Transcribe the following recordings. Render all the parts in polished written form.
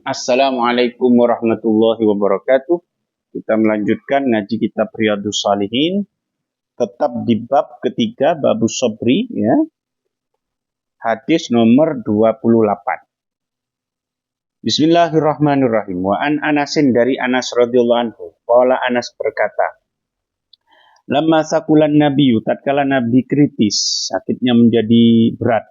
Assalamualaikum warahmatullahi wabarakatuh. Kita melanjutkan ngaji kitab Riyadhus Shalihin, tetap di bab ketiga, babus sabri, ya. Hadis nomor 28. Bismillahirrahmanirrahim. Wa an Anasin, dari Anas radhiyallahu anhu. Qala Anas berkata, lamma sakulan nabiyyu, tatkala nabi kritis, sakitnya menjadi berat.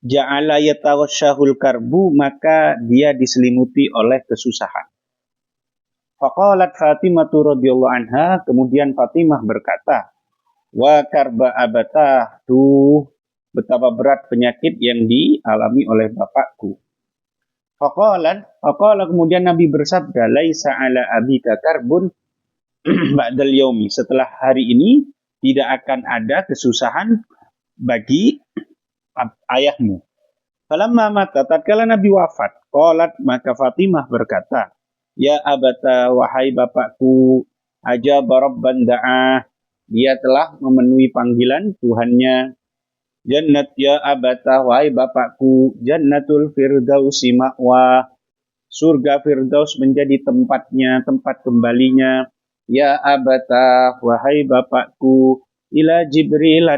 Ja'ala yatawasyahul karbu, maka dia diselimuti oleh kesusahan. Faqalat Fatimah radhiyallahu anha, kemudian Fatimah berkata, wa karba abatah, betapa berat penyakit yang dialami oleh bapakku. Faqala, kemudian Nabi bersabda, laisa ala abika karbun ba'dal yaumi, setelah hari ini tidak akan ada kesusahan bagi ayahmu. Falamma mata, tatkala Nabi wafat, qalat, maka Fatimah berkata, ya abata, wahai bapakku, ajaba rabban da'ah, dia telah memenuhi panggilan Tuhannya. Jannat ya abata, wahai bapakku, jannatul firdausi ma'wa, surga firdaus menjadi tempatnya, tempat kembalinya. Ya abata, wahai bapakku, ila Jibril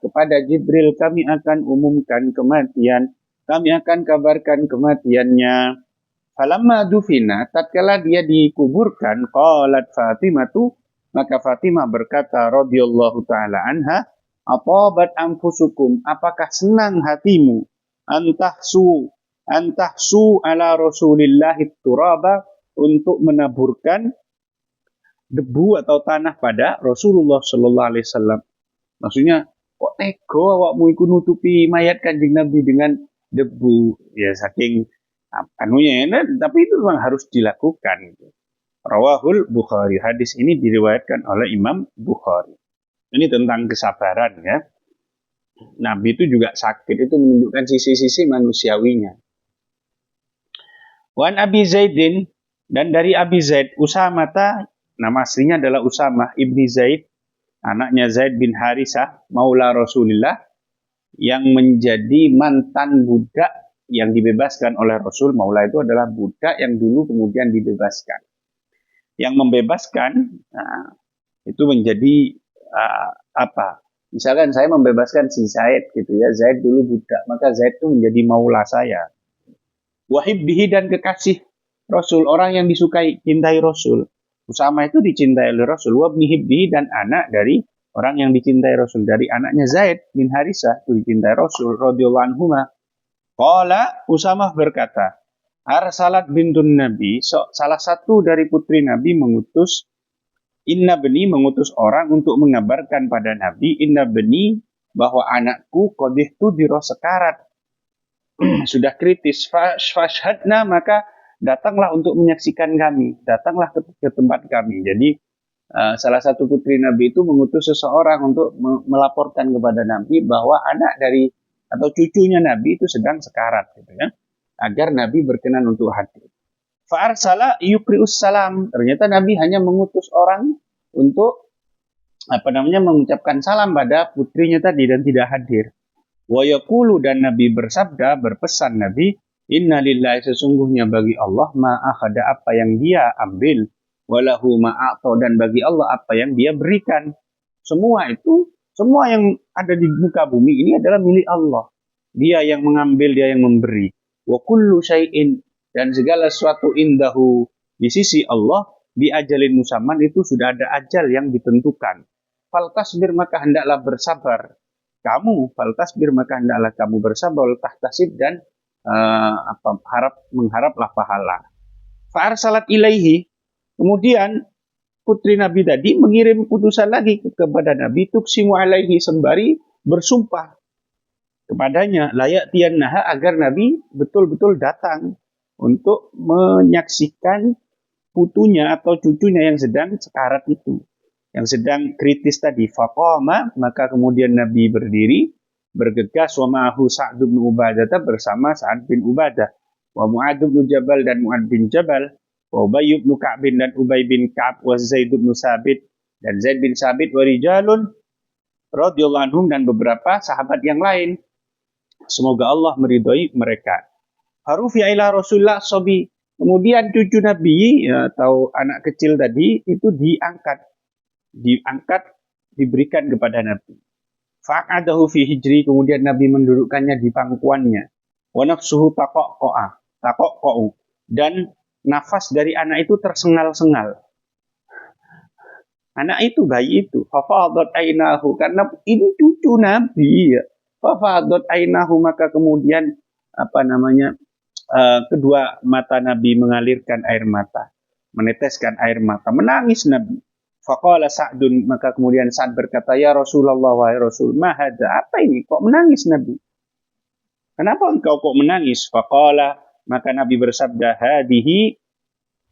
kepada Jibril kami akan umumkan kematian, kami akan kabarkan kematiannya. Falamma dufina, tatkala dia dikuburkan, qalat Fatimatu, maka Fatimah berkata radhiyallahu taala anha, atabat anfusukum, apakah senang hatimu, antahsu ala rasulillahi turaba, untuk menaburkan debu atau tanah pada Rasulullah Sallallahu Alaihi Wasallam. Maksudnya, kok tego awakmu iku nutupi mayat Kanjeng Nabi dengan debu? Ya saking anunya, tapi itu memang harus dilakukan. Rawahul Bukhari, hadis ini diriwayatkan oleh Imam Bukhari. Ini tentang kesabaran, ya. Nabi itu juga sakit, itu menunjukkan sisi-sisi manusiawinya. Wan Abi Zaidin, dan dari Abi Zaid, Usamata, nama aslinya adalah Usamah ibni Zaid, anaknya Zaid bin Harisah, maula Rasulullah, yang menjadi mantan budak yang dibebaskan oleh Rasul. Maula itu adalah budak yang dulu kemudian dibebaskan. Yang membebaskan, itu menjadi apa? Misalkan saya membebaskan si Zaid, gitu ya. Zaid dulu budak, maka Zaid itu menjadi maula saya. Wahibbihi, dan kekasih Rasul, orang yang disukai, cintai Rasul. Usama itu dicintai oleh Rasul. Wabni hibbi, dan anak dari orang yang dicintai Rasul. Dari anaknya Zaid bin Harisah itu dicintai Rasul radhiyallahu anhuma. Qala, Usamah berkata, arsalat bintun Nabi, salah satu dari putri Nabi mengutus, inna beni, mengutus orang untuk mengabarkan pada Nabi, inna beni, bahwa anakku qadihtu diro sekarat, sudah kritis. Fashhadna, maka datanglah untuk menyaksikan kami, datanglah ke tempat kami. Jadi salah satu putri Nabi itu mengutus seseorang untuk melaporkan kepada Nabi bahwa anak dari atau cucunya Nabi itu sedang sekarat, gitu ya, agar Nabi berkenan untuk hadir. Fa'arsala yukri'us salam, ternyata Nabi hanya mengutus orang untuk mengucapkan salam pada putrinya tadi dan tidak hadir. Wa yaqulu, dan Nabi bersabda, berpesan Nabi, inna lillahi, sesungguhnya bagi Allah, ma'akhada, apa yang dia ambil, walahu ma'ato, dan bagi Allah apa yang dia berikan. Semua yang ada di muka bumi ini adalah milik Allah. Dia yang mengambil, dia yang memberi. Wa kullu syai'in, dan segala sesuatu indahu, di sisi Allah, bi ajalin musamman, itu sudah ada ajal yang ditentukan. Faltasbir, maka hendaklah bersabar kamu, faltasbir, maka hendaklah kamu bersabar, tahtasib, dan mengharaplah pahala. Fa'arsalat ilaihi, kemudian putri Nabi tadi mengirim utusan lagi kepada Nabi, tuksimu alaihi, sembari bersumpah kepadanya, layak tiannaha, agar Nabi betul-betul datang untuk menyaksikan putunya atau cucunya yang sedang sekarat itu, yang sedang kritis tadi. Faqama, maka kemudian Nabi berdiri, bergegas, wa ma'ahu Sa'd bin Ubadah, bersama Sa'ad bin Ubadah, wa Mu'ad bin Jabal, dan Mu'ad bin Jabal, wa Ubay bin Ka'b, dan Ubay bin Ka'b, wa Zaid bin Sabit, dan Zaid bin Sabit, wa rijalun radhiyallahu anhum, dan beberapa sahabat yang lain. Semoga Allah meridhoi mereka. Harufi ila Rasulullah sobi. Kemudian cucu Nabi atau anak kecil tadi itu diangkat, diberikan kepada Nabi. Fa'adahu fi hijri, kemudian Nabi mendudukkannya di pangkuannya. Wa nafsuhu taqaqqa, dan nafas dari anak itu tersengal-sengal. Anak itu, bayi itu, fafadat ainahu, karena ini cucu Nabi ya. Fafadat ainahu, maka kemudian kedua mata Nabi mengalirkan air mata, meneteskan air mata, menangis Nabi. Faqala Sa'dun, maka kemudian Sa'd berkata, ya Rasulullah, wahai Rasul, ma hadza, apa ini kok menangis Nabi? Kenapa engkau kok menangis? Faqala, maka Nabi bersabda, hadihi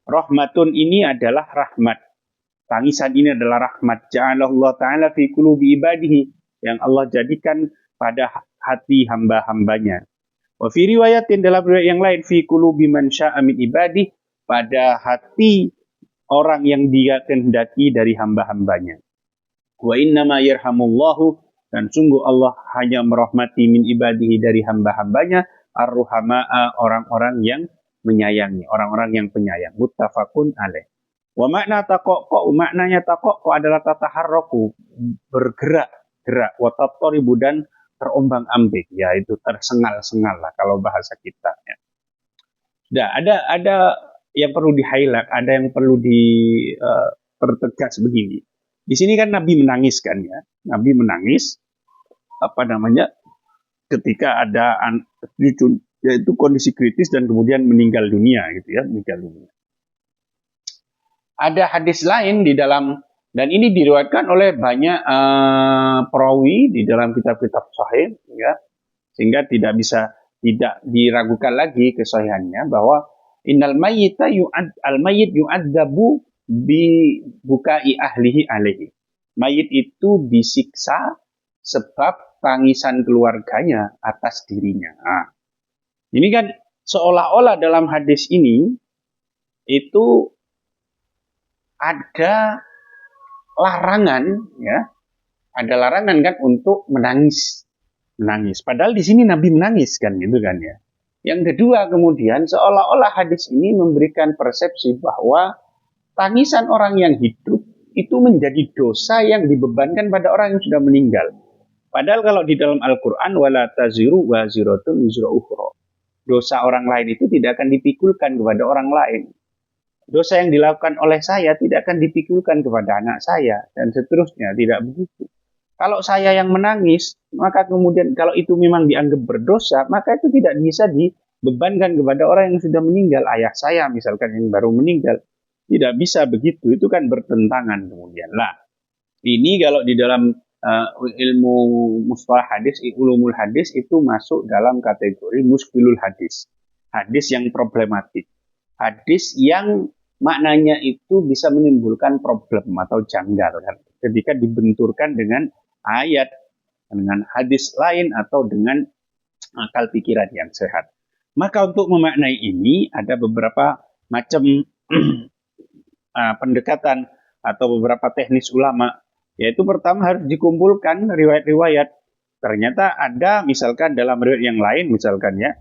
rahmatun, ini adalah rahmat. Tangisan ini adalah rahmat. Ja'alallah ta'ala fi qulubi ibadihi, yang Allah jadikan pada hati hamba-hambanya. Wa fi riwayatin, dalam riwayat yang lain, fi qulubi man sya'a min ibadih, pada hati orang yang dia kehendaki dari hamba-hambanya. Wa innama yarhamullahu, dan sungguh Allah hanya merahmati min ibadihi dari hamba-hambanya, ar-ruhama'a, orang-orang yang menyayangi, orang-orang yang penyayang. Muttafaqun alaih. Wa makna taqaqqa, maknanya taqaqqa adalah tataharraku, bergerak-gerak, wa tattaribu, dan terombang-ambing, yaitu tersengal-sengal lah kalau bahasa kita ya. Nah, ada yang perlu di-highlight, ada yang perlu dipertegas begini. Di sini kan Nabi menangis kan ya. Nabi menangis ketika ada cucu, yaitu kondisi kritis dan kemudian meninggal dunia gitu ya, meninggal dunia. Ada hadis lain di dalam, dan ini diriwayatkan oleh banyak perawi di dalam kitab-kitab sahih ya, sehingga tidak diragukan lagi kesahihannya, bahwa innal mayyita al-mayyit yu'adzabu bi bukai ahlihi alaihi. Mayit itu disiksa sebab tangisan keluarganya atas dirinya. Nah, ini kan seolah-olah dalam hadis ini itu ada larangan ya, ada larangan kan untuk menangis. Padahal di sini Nabi menangis kan gitu kan ya. Yang kedua, kemudian seolah-olah hadis ini memberikan persepsi bahwa tangisan orang yang hidup itu menjadi dosa yang dibebankan pada orang yang sudah meninggal. Padahal kalau di dalam Al-Quran, wala taziru waziratun wizra ukhra, dosa orang lain itu tidak akan dipikulkan kepada orang lain. Dosa yang dilakukan oleh saya tidak akan dipikulkan kepada anak saya, dan seterusnya, tidak begitu. Kalau saya yang menangis, maka kemudian kalau itu memang dianggap berdosa, maka itu tidak bisa dibebankan kepada orang yang sudah meninggal. Ayah saya misalkan yang baru meninggal, tidak bisa begitu, itu kan bertentangan kemudian. Lah, ini kalau di dalam ilmu mustalah hadis, ulumul hadis, itu masuk dalam kategori muskilul hadis. Hadis yang problematik. Hadis yang maknanya itu bisa menimbulkan problem atau janggal kan, ketika dibenturkan dengan ayat, dengan hadis lain, atau dengan akal pikiran yang sehat. Maka untuk memaknai ini ada beberapa macam pendekatan atau beberapa teknis ulama, yaitu pertama harus dikumpulkan riwayat-riwayat. Ternyata ada misalkan dalam riwayat yang lain, misalkan ya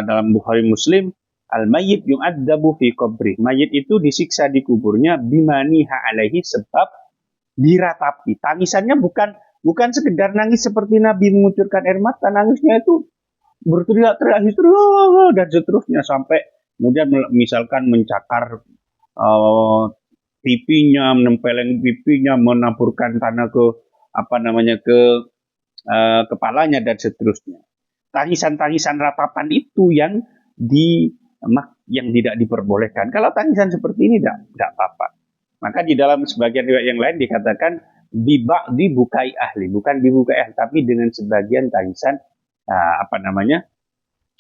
dalam Bukhari Muslim, al-mayyit yu'adzabu fi qabri, mayit itu disiksa di kuburnya bimaniha alaihi, sebab diratapi. Tangisannya bukan sekedar nangis seperti Nabi mengucurkan air mata, nangisnya itu berteriak-teriak histeris dan seterusnya, sampai kemudian misalkan mencakar pipinya, menempeleng pipinya, menaburkan tanah ke kepalanya dan seterusnya. Tangisan-tangisan ratapan itu yang tidak diperbolehkan. Kalau tangisan seperti ini tidak apa-apa. Maka di dalam sebagian riwayat yang lain dikatakan dibukai ahli, bukan dibukai ahli, tapi dengan sebagian tangisan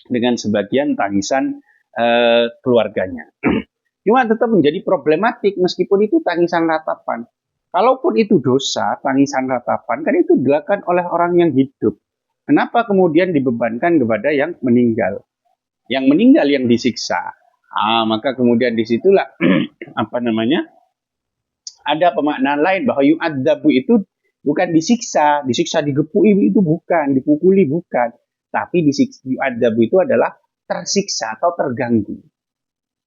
dengan sebagian tangisan keluarganya. Cuma tetap menjadi problematik meskipun itu tangisan ratapan. Kalaupun itu dosa, tangisan ratapan kan itu dilakukan oleh orang yang hidup. Kenapa kemudian dibebankan kepada yang meninggal? Yang meninggal yang disiksa. Maka kemudian disitulah ada pemaknaan lain bahwa yu'adzabu itu bukan disiksa digepui itu bukan, dipukuli bukan. Tapi yu'adzabu itu adalah tersiksa atau terganggu.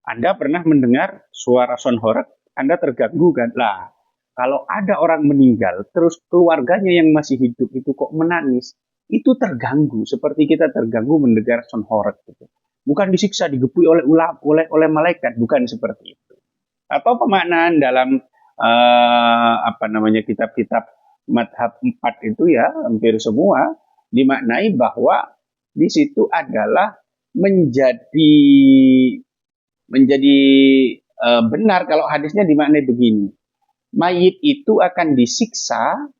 Anda pernah mendengar suara sonhorek, Anda terganggu kan? Lah, kalau ada orang meninggal, terus keluarganya yang masih hidup itu kok menangis, itu terganggu, seperti kita terganggu mendengar sonhorek. Gitu. Bukan disiksa, digepui oleh malaikat, bukan seperti itu. Atau pemaknaan dalam kitab-kitab madhab 4 itu ya, hampir semua, dimaknai bahwa di situ adalah menjadi benar kalau hadisnya dimaknai begini. Mayit itu akan disiksa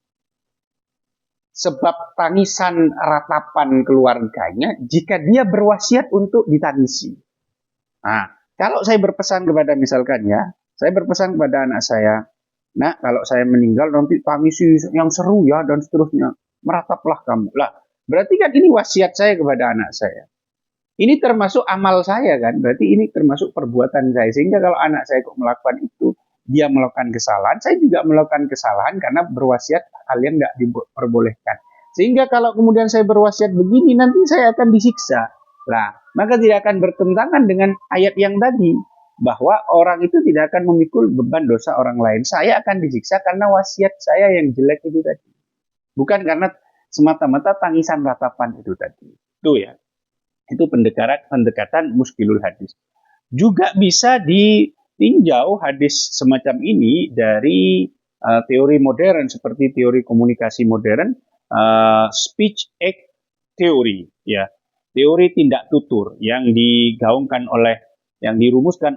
sebab tangisan ratapan keluarganya jika dia berwasiat untuk ditangisi. Nah, kalau saya berpesan kepada misalkan ya, saya berpesan kepada anak saya, nah kalau saya meninggal nanti tangisi yang seru ya dan seterusnya, merataplah kamu. Lah, berarti kan ini wasiat saya kepada anak saya. Ini termasuk amal saya kan, berarti ini termasuk perbuatan saya. Sehingga kalau anak saya kok melakukan itu, dia melakukan kesalahan, saya juga melakukan kesalahan karena berwasiat kalian nggak diperbolehkan. Sehingga kalau kemudian saya berwasiat begini, nanti saya akan disiksa. Lah, maka tidak akan bertentangan dengan ayat yang tadi, bahwa orang itu tidak akan memikul beban dosa orang lain. Saya akan disiksa karena wasiat saya yang jelek itu tadi. Bukan karena semata-mata tangisan ratapan itu tadi. Itu ya. Itu pendekatan muskilul hadis. Juga bisa ditinjau hadis semacam ini dari teori modern seperti teori komunikasi modern, speech act theory, ya, teori tindak tutur yang dirumuskan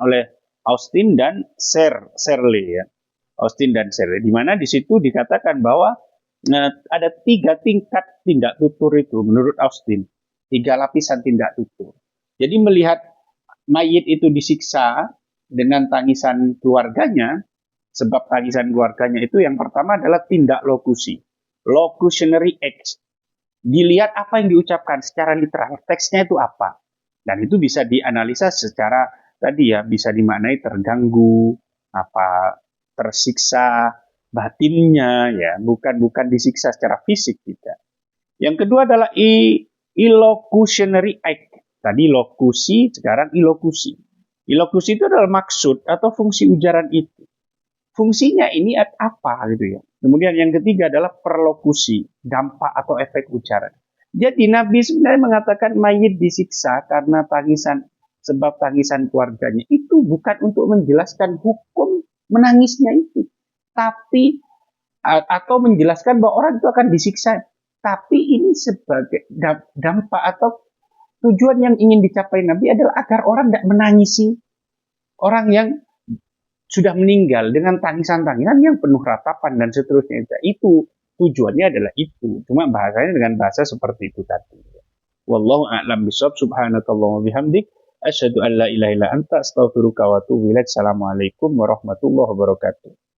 oleh Austin dan Searle, ya, Austin dan Searle, di mana di situ dikatakan bahwa ada 3 tingkat tindak tutur itu menurut Austin. 3 lapisan tindak tutur. Jadi melihat mayit itu disiksa dengan tangisan keluarganya, sebab tangisan keluarganya itu yang pertama adalah tindak lokusi. Locutionary act. Dilihat apa yang diucapkan secara literal, teksnya itu apa. Dan itu bisa dianalisa secara tadi ya, bisa dimaknai terganggu, tersiksa batinnya ya, bukan disiksa secara fisik tidak. Yang kedua adalah illocutionary act. Tadi lokusi, sekarang ilokusi. Ilokusi itu adalah maksud atau fungsi ujaran itu. Fungsinya ini apa gitu ya. Kemudian yang ketiga adalah perlokusi, dampak atau efek ujaran. Jadi Nabi sebenarnya mengatakan mayit disiksa karena sebab tangisan keluarganya itu bukan untuk menjelaskan hukum menangisnya itu, tapi atau menjelaskan bahwa orang itu akan disiksa. Tapi ini sebagai dampak atau tujuan yang ingin dicapai Nabi adalah agar orang tidak menangisi orang yang sudah meninggal dengan tangisan-tangisan yang penuh ratapan dan seterusnya. Itu tujuannya adalah itu. Cuma bahasanya dengan bahasa seperti itu tadi. Wallahu a'lam bishawab. Subhanakallahumma bihamdik. Asyhadu an la ilaha illa anta astaghfiruka wa atubu ilaik. Assalamualaikum warahmatullahi wabarakatuh.